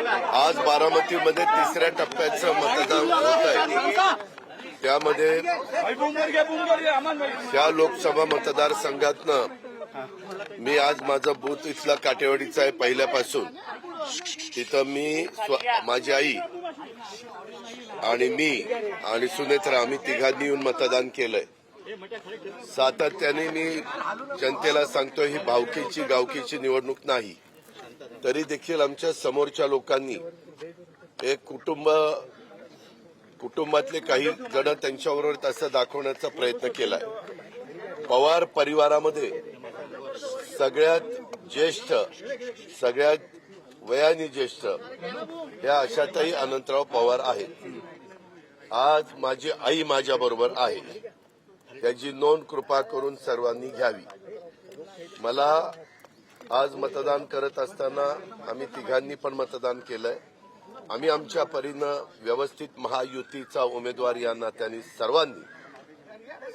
आज बारामतीमध्ये तिसऱ्या टप्प्याचं मतदान होत आहे। त्यामध्ये त्या लोकसभा मतदारसंघातनं मी आज माझा बूथ इथला काटेवाडीचा आहे पहिल्यापासून। तिथं मी माझी आई आणि मी आणि सुनेत्रा आम्ही तिघांनी येऊन मतदान केलंय। सातत्याने मी जनतेला सांगतो ही भावकीची गावकीची निवडणूक नाही, तरी देखील आमच्या समोरच्या लोकांनी एक कुटुंबातले काही जण त्यांच्याबरोबर तसं दाखवण्याचा प्रयत्न केलाय। पवार परिवारामध्ये सगळ्यात ज्येष्ठ, सगळ्यात वयाने ज्येष्ठ या आशाताई अनंतराव पवार आहेत। आज माझी आई माझ्या बरोबर आहे, त्याची नोंद कृपा करून सर्वांनी घ्यावी। मला आज मतदान करत असताना आम्ही तिघांनी पण मतदान केलंय। आम्ही आमच्या परीनं व्यवस्थित महायुतीचा उमेदवार या नात्याने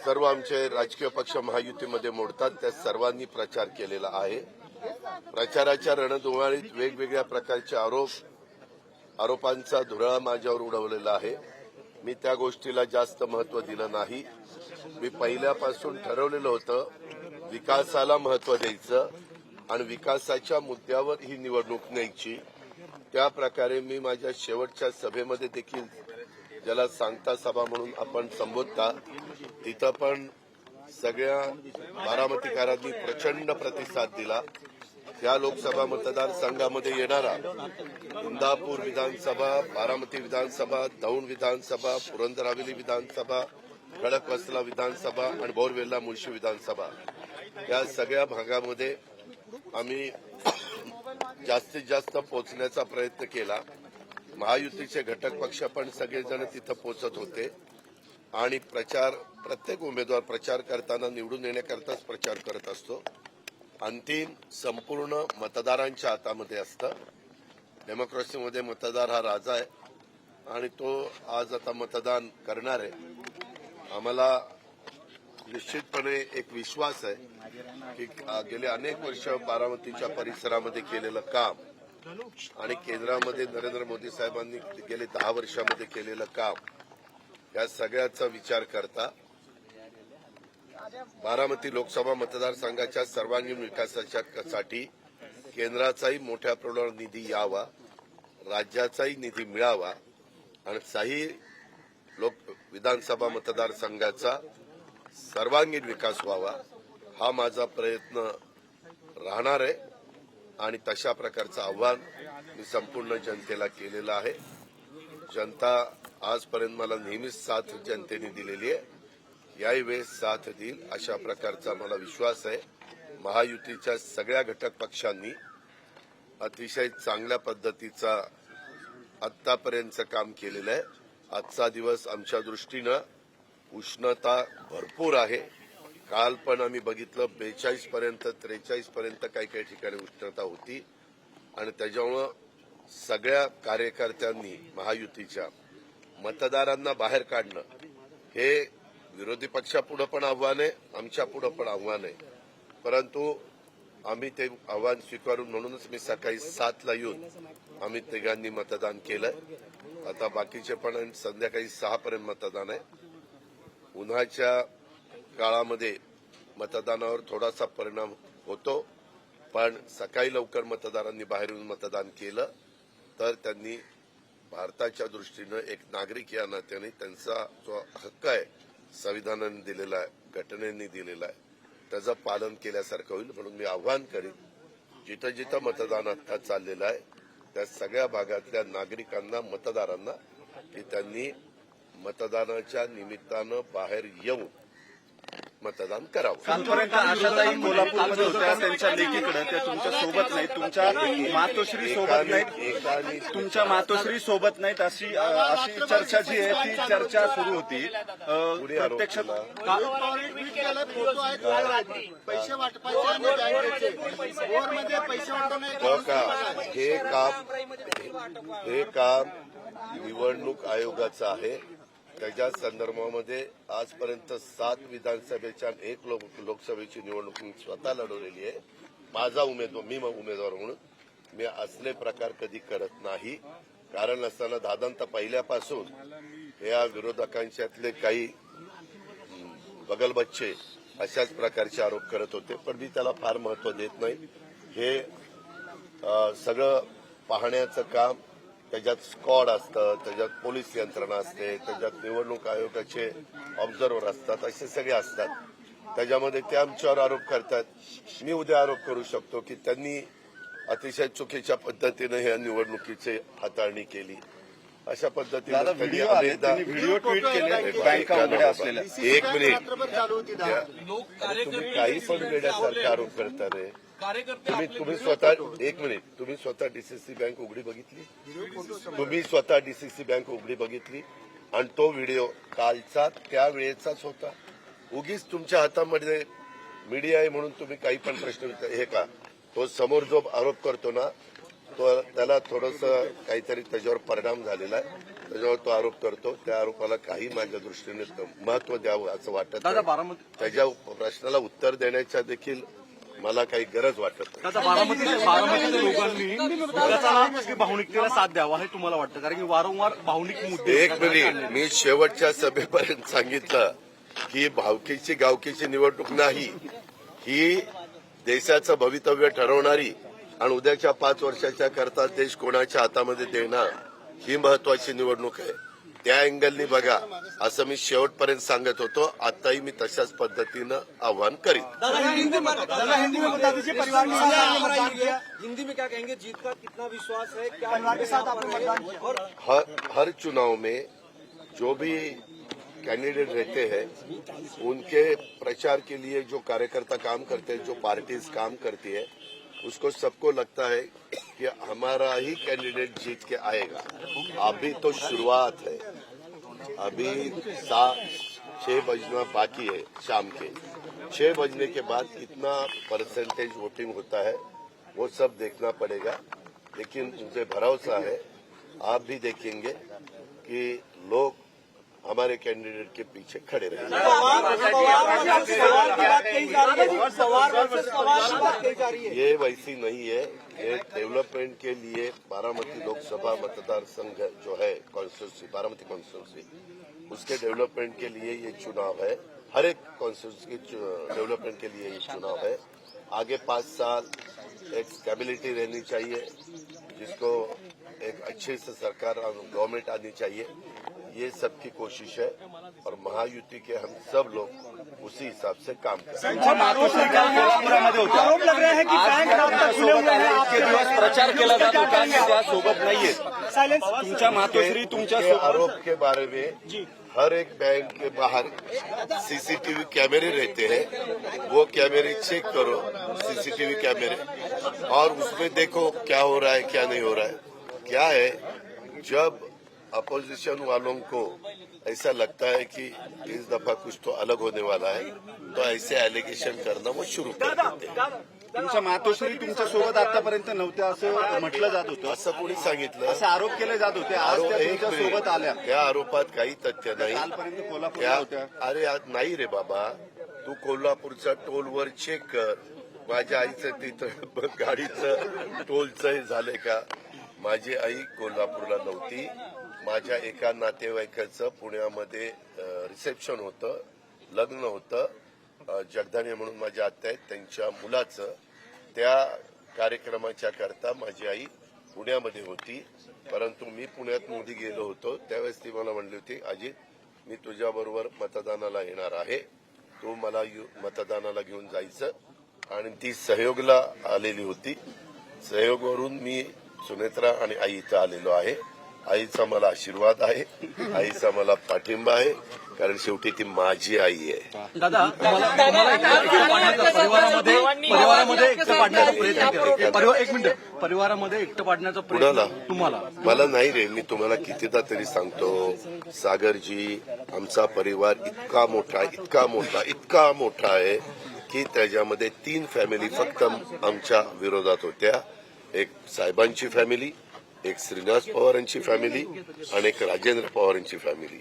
सर्व आमचे राजकीय पक्ष महायुतीमध्ये मोडतात त्या सर्वांनी प्रचार केलेला आहे। प्रचाराच्या रणधुमाळीत वेगवेगळ्या प्रकारचे आरोपांचा धुरळा माझ्यावर उडवलेला आहे। मी त्या गोष्टीला जास्त महत्व दिलं नाही। मी पहिल्यापासून ठरवलेलं होतं विकासाला महत्व द्यायचं आणि विकासाच्या मुद्द्यावर ही निवडणूक न्यायची। त्या प्रकारे मी माझ्या शेवटच्या सभेमध्ये देखील, ज्याला सांगता सभा म्हणून आपण संबोधता, तिथं पण सगळ्या बारामतीकरांनी प्रचंड प्रतिसाद दिला। या लोकसभा मतदारसंघामध्ये येणारा इंदापूर विधानसभा, बारामती विधानसभा, दौंड विधानसभा, पुरंदर हवेली विधानसभा, खडकवासला विधानसभा आणि बोरवेल्ला मुळशी विधानसभा या सगळ्या भागामध्ये आम्ही जास्तीत जास्त पोहोचण्याचा प्रयत्न केला। महायुतीचे घटक पक्ष पण सगळेजण तिथं पोहोचत होते आणि प्रत्येक उमेदवार प्रचार करताना निवडून येण्याकरताच प्रचार करत असतो। अंतिम संपूर्ण मतदारांच्या हातामध्ये असतं। डेमोक्रेसीमध्ये मतदार हा राजा आहे आणि तो आज आता मतदान करणार आहे। आम्हाला निश्चितपणे एक विश्वास आहे की गेले अनेक वर्ष बारामतीच्या परिसरामध्ये केलेलं काम आणि केंद्रामध्ये नरेंद्र मोदी साहेबांनी गेले 10 वर्षामध्ये केलेलं काम या सगळ्याचा विचार करता बारामती लोकसभा मतदारसंघाच्या सर्वांगीण विकासासाठी केंद्राचाही मोठ्या प्रमाणावर निधी यावा, राज्याचाही निधी मिळावा आणि काही विधानसभा मतदारसंघाचा सर्वांगीण विकास व्हावा हा माझा प्रयत्न राहणार आहे आणि तशा प्रकारचं आव्हान मी संपूर्ण जनतेला केलेलं आहे। जनता आजपर्यंत मला नेहमीच साथ जनतेने दिलेली आहे, याही वेळेस साथ देईल अशा प्रकारचा मला विश्वास आहे। महायुतीच्या सगळ्या घटक पक्षांनी अतिशय चांगल्या पद्धतीचा आतापर्यंतचं काम केलेलं आहे। आजचा दिवस आमच्या दृष्टीनं उष्णता भरपूर आहे। काल पण आम्ही बघितलं 42 पर्यंत 43 पर्यंत काही ठिकाणी उष्णता होती आणि त्याच्यामुळं सगळ्या कार्यकर्त्यांनी महायुतीच्या मतदारांना बाहेर काढणं हे विरोधी पक्षापुढे पण आव्हान आहे, आमच्या पुढे पण आव्हान आहे, परंतु आम्ही ते आव्हान स्वीकारून म्हणूनच मी सकाळी 7ला येऊन आम्ही तिघांनी मतदान केलं। आता बाकीचे पण संध्याकाळी 6 पर्यंत मतदान आहे। उन्हाच्या काळामध्ये मतदानावर थोडासा परिणाम होतो, पण सकाळी लवकर मतदारांनी बाहेर येऊन मतदान केलं तर त्यांनी भारताच्या दृष्टीनं एक नागरिक या नात्याने त्यांचा जो हक्क आहे संविधानाने दिलेला आहे, घटनेने दिलेला आहे, त्याचं पालन केल्यासारखं होईल। म्हणून मी आव्हान करीन जिथं जिथं मतदान आता चाललेलं आहे त्या सगळ्या भागातल्या नागरिकांना, मतदारांना की त्यांनी मतदानाच्या निमित्तानं बाहेर येऊन मतदान करावं। कालपर्यंत आशाताई कोल्हापूरमध्ये होत्या, त्यांच्या लेकीकडे त्या तुमच्या सोबत नाहीत, तुमच्या मातोश्री सोबत नाहीत, तुमच्या मातोश्री सोबत नाहीत अशी चर्चा जी आहे ती चर्चा सुरू होती। प्रत्यक्षात पैसे वाटपाचे हे काम निवडणूक आयोगाचं आहे। त्याच्या संदर्भामध्ये आजपर्यंत 7 विधानसभेच्या 1 लोकसभेची निवडणूक मी स्वतः लढवलेली आहे। माझा उमेदवार म्हणून मी असले प्रकार कधी करत नाही. कारण असताना दादांत पहिल्यापासून या विरोधकांच्यातले काही बगलबच्चे अशाच प्रकारचे आरोप करत होते, पण मी त्याला फार महत्व देत नाही. हे सगळं पाहण्याचं काम, त्याच्यात स्क्वॉड असतं, त्याच्यात पोलीस यंत्रणा असते, त्याच्यात निवडणूक आयोगाचे ऑब्झर्व्हर असतात, असे सगळे असतात. त्याच्यामध्ये ते आमच्यावर आरोप करतात. मी उद्या आरोप करू शकतो की त्यांनी अतिशय चुकीच्या पद्धतीने या निवडणुकीची हाताळणी केली. अशा पद्धतीने दादा त्यांनी व्हिडिओ आले, अनेकदा त्यांनी व्हिडिओ ट्विट केले बँका उघड्या असलेल्या. एक मिनिट, रात्रभर चालू होती दादा. तुम्ही काही पण वेड्यासारखे आरोप करता रे. तुम्ही स्वतः एक मिनिट, तुम्ही स्वतः डीसीसी बँक उघडी बघितली? तुम्ही स्वतः डीसीसी बँक उघडी बघितली? आणि तो व्हिडिओ कालचा त्या वेळेचाच होता. उगीच तुमच्या हातामध्ये मीडिया आहे म्हणून तुम्ही काही पण प्रश्न विचार. हे का तो समोर जो आरोप करतो ना, तो त्याला थोडंसं काहीतरी त्याच्यावर परिणाम झालेला आहे, त्याच्यावर तो आरोप करतो. त्या आरोपाला काही माझ्या दृष्टीने महत्व द्यावं असं वाटत नाही. त्याच्या प्रश्नाला उत्तर देण्याच्या देखील मला काही गरज वाटत नाही. बारामतीच्या लोकांनी विकासाला भावनिकतेला साथ द्यावा हे तुम्हाला वाटतं? कारण की वारंवार भावनिक मुद्दे. एक मिनिट, मी शेवटच्या सभेपर्यंत सांगितलं की भावकीची गावकीची निवडणूक नाही, ही देशाचं भवितव्य ठरवणारी आणि उद्याच्या 5 वर्षाच्या करता देश कोणाच्या हातामध्ये देणार ही महत्वाची निवडणूक आहे. त्या अँगलनी बघा असं मी शेवटपर्यंत सांगत होतो. आताही मी तशाच पद्धतीनं आव्हान करीन. हिंदी में क्या कहेंगे? जीत का कितना विश्वास है? क्या परिवार के साथ आपने मतदान किया? और हर चुनाव में जो भी कैंडिडेट रहते हैं उनके प्रचार के लिए जो कार्यकर्ता काम करते हैं, जो पार्टीज काम करती है, उसको सबको लगता है कि हमारा ही कैंडिडेट जीत के आएगा. अभी तो शुरुआत है. अभी 6 बजना बाकी है. शाम के 6 बजने के बाद कितना परसेंटेज वोटिंग होता है वो सब देखना पड़ेगा. लेकिन मुझे भरोसा है, आप भी देखेंगे कि लोग हमारे कैंडिडेट के पीछे खड़े रहेंगे. ये वैसी नहीं है. ये डेवलपमेंट के लिए बारामती लोकसभा मतदार संघ जो है कॉन्स्टिट्यूंसी, बारामती कॉन्स्टिट्यूंसी, उसके डेवलपमेंट के लिए ये चुनाव है. हर एक कॉन्स्टिट्यूंसी के डेवलपमेंट के लिए ये चुनाव है. आगे 5 साल एक स्टेबिलिटी रहनी चाहिए, जिसको एक अच्छे से सरकार गवर्नमेंट आनी चाहिए. ये सबकी कोशिश है और महायुति के हम सब लोग उसी हिसाब से काम कर रहे हैं. आरोप लग रहा है की इतके दिवस प्रचार केला जात होता आणि त्या सोबत नाहीये. तुमच्या मातोश्री तुमच्या के आरोप के बारे में हर एक बैंक के बाहर सीसीटीवी कैमरे रहते हैं. वो कैमरे चेक करो, सीसीटीवी कैमरे, और उसमें देखो क्या हो रहा है क्या नहीं हो रहा है. क्या है, जब अपोजिशन वालों को ऐसा लगता है कि इस दफा कुछ तो अलग होने वाला है, तो ऐसे एलिगेशन करना वो शुरू कर देते हैं. तुमच्या मातोश्री तुमच्या सोबत आतापर्यंत नव्हत्या असं म्हटलं जात होतं, असं कोणी सांगितलं? असे आरोप केले जात होते. आज त्या तुमच्या सोबत आल्या. त्या आरोपात काही तथ्य नाही. कालपर्यंत कोल्हापूरला होत्या. अरे आज नाही रे बाबा, तू कोल्हापूरच्या टोलवर चेक कर. माझ्या आईचं तिथं गाडीचं टोलचं झालंय का? माझी आई कोल्हापूरला नव्हती. माझ्या एका नातेवाईकाचं पुण्यामध्ये रिसेप्शन होतं, लग्न होतं. जगदाणे म्हणून माझ्या आत्या आहेत, त्यांच्या मुलाचं. त्या कार्यक्रमाच्या करता माझी आई पुण्यामध्ये होती. परंतु मी पुण्यात मोदी गेलो होतो त्यावेळेस ती मला म्हणली होती, अजित मी तुझ्याबरोबर मतदानाला येणार आहे, तू मला मतदानाला घेऊन जायचं. आणि ती सहयोगला आलेली होती. सहयोगवरून मी सुनेत्रा आणि आई इथं आलेलो आहे. आईचा मला आशीर्वाद आहे, आईचा मला पाठिंबा आहे, कारण शेवटी ती माझी आई आहे. दादा परिवारामध्ये एकटं पाडण्याचा प्रयत्न केला. एक मिनिट, परिवारामध्ये एकटं पाडण्याचा कुणाला? प्रयत्न तुम्हाला? मला नाही रे, मी तुम्हाला कितीदा तरी सांगतो सागरजी, आमचा परिवार इतका मोठा आहे की त्याच्यामध्ये 3 फॅमिली फक्त आमच्या विरोधात होत्या. एक साहेबांची फॅमिली, एक श्रीनिवास पवारांची फॅमिली आणि एक राजेंद्र पवारांची फॅमिली.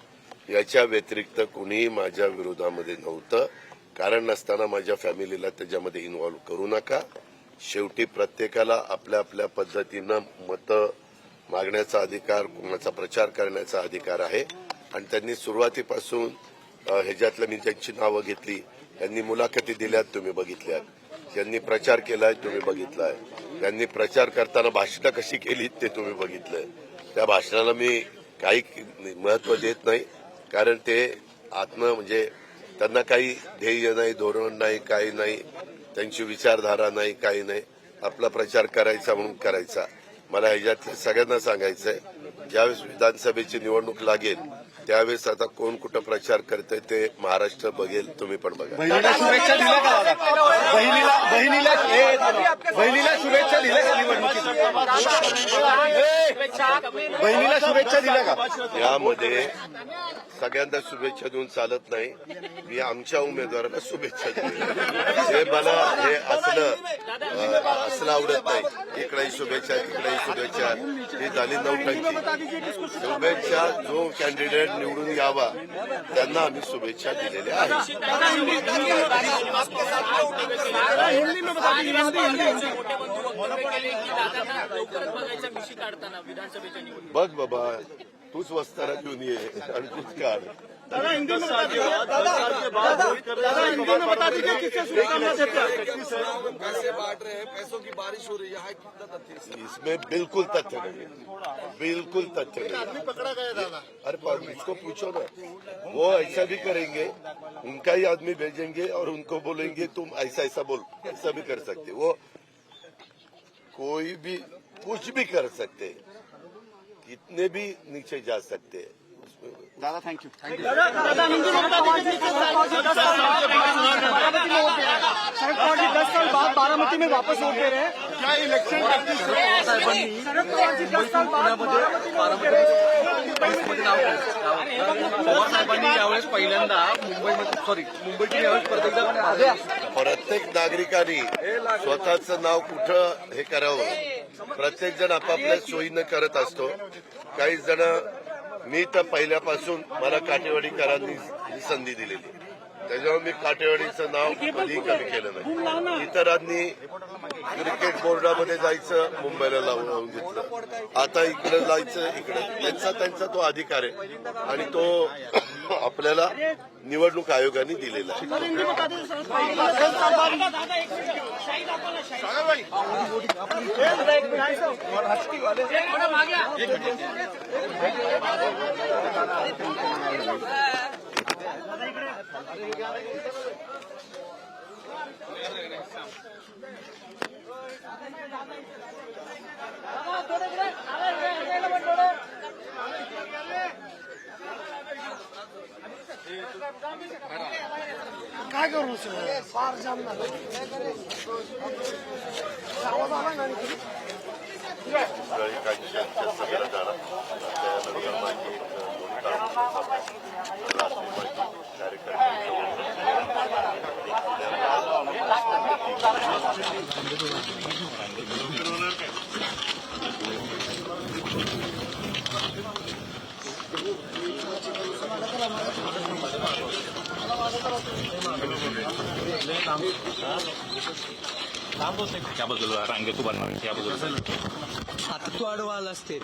याच्या व्यतिरिक्त कुणीही माझ्या विरोधामध्ये नव्हतं. कारण नसताना माझ्या फॅमिलीला त्याच्यामध्ये इन्व्हॉल्व्ह करू नका. शेवटी प्रत्येकाला आपल्या आपल्या पद्धतीनं मतं मागण्याचा अधिकार, कोणाचा प्रचार करण्याचा अधिकार आहे. आणि त्यांनी सुरुवातीपासून ह्याच्यातलं मी ज्यांची नावं घेतली त्यांनी मुलाखती दिल्यात, तुम्ही बघितल्यात. त्यांनी प्रचार केलाय, तुम्ही बघितलाय. त्यांनी प्रचार करताना भाषणं कशी केली ते तुम्ही बघितलंय. त्या भाषणाला मी काही महत्व देत नाही, कारण ते म्हणजे त्यांना काही ध्येय नाही, धोरण नाही, काही नाही, त्यांची विचारधारा नाही, काही नाही. आपला प्रचार करायचा म्हणून करायचा. मला ह्याच्यातल्या सगळ्यांना सांगायचंय, ज्यावेळेस विधानसभेची निवडणूक लागेल त्यावेळेस आता कोण कुठं प्रचार करतंय ते महाराष्ट्र बघेल, तुम्ही पण बघा. बहिणीला शुभेच्छा दिल्या का दादा? बहिणीला शुभेच्छा दिल्या का निवडणुकीत? बहिणीला शुभेच्छा दिल्या का? यामध्ये सगळ्यांना शुभेच्छा देऊन चालत नाही. मी आमच्या उमेदवाराला शुभेच्छा दिल्या. हे मला हे असलं आवडत नाही. इकडेही शुभेच्छा, तिकडेही शुभेच्छा. ही झाली नौटंकी. शुभेच्छा जो कॅन्डिडेट निवडून यावा त्यांना आम्ही शुभेच्छा दिलेल्या आहेत. बघ बाबा, तूच वस्तारा घेऊन ये आणि तूच काढ. इसमें बिल्कुल तथ्य नहीं, बिल्कुल तथ्य नहीं. पकड़ा गया दादा. अरे पर इसको पूछो ना, वो ऐसा भी करेंगे, उनका ही आदमी भेजेंगे और उनको बोलेंगे तुम ऐसा ऐसा बोल. ऐसा भी कर सकते, वो कोई भी कुछ भी कर सकते, कितने भी नीचे जा सकते. दादा थँक्यू. बारामती में वापस लौट गए हैं. क्या इलेक्शन पवार साहेबांनी यावेळेस पहिल्यांदा मुंबईची यावेळेस प्रत्येक नागरिकांनी स्वतःचं नाव कुठं हे करावं. प्रत्येक जण आपापल्या सोयीनं करत असतो. काही जण, मी तर पहिल्यापासून मला काटेवाडीकरांनी ही संधी दिलेली, त्याच्यामुळे मी काटेवाडीचं नाव कधीही कमी केलं नाही. इतरांनी क्रिकेट बोर्डामध्ये जायचं, मुंबईला लावून घेतलं. आता इकडे जायचं, इकडे त्यांचा तो अधिकार आहे आणि तो आपल्याला निवडणूक आयोगाने दिलेला आहे. काय करू फार जाम झालं. आवाज आला ना आणखी. काही चर्चा केला जाणार. त्यानंतर माझी त्याबद्दल रांगे तू बनणार त्याबद्दल आता तू अडवाल असते.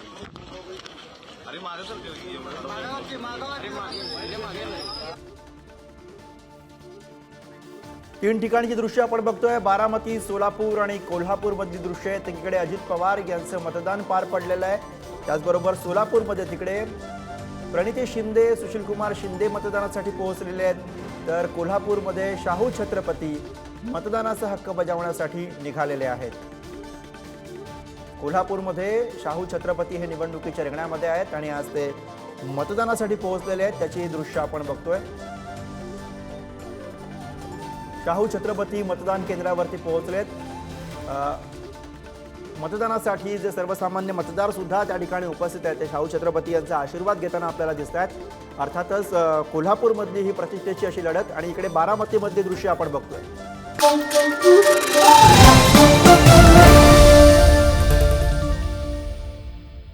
तीन ठिकाणची दृश्य आपण बघतोय. बारामती, सोलापूर आणि कोल्हापूर मधली दृश्य आहेत. एकीकडे अजित पवार यांचं मतदान पार पडलेलं आहे. त्याचबरोबर सोलापूरमध्ये तिकडे प्रणिती शिंदे, सुशीलकुमार शिंदे मतदानासाठी पोहोचलेले आहेत. तर कोल्हापूरमध्ये शाहू छत्रपती मतदानाचा हक्क बजावण्यासाठी निघालेले आहेत. कोल्हापूरमध्ये शाहू छत्रपती हे निवडणुकीच्या रिंगणामध्ये आहेत आणि आज ते मतदानासाठी पोहोचलेले आहेत. त्याची दृश्य आपण बघतोय. शाहू छत्रपती मतदान केंद्रावरती पोहोचलेत. मतदानासाठी जे सर्वसामान्य मतदार सुद्धा त्या ठिकाणी उपस्थित आहेत ते शाहू छत्रपती यांचा आशीर्वाद घेताना आपल्याला दिसत आहेत. अर्थातच कोल्हापूरमधली ही प्रतिष्ठेची अशी लढत आणि इकडे बारामतीमध्ये दृश्य आपण बघतोय.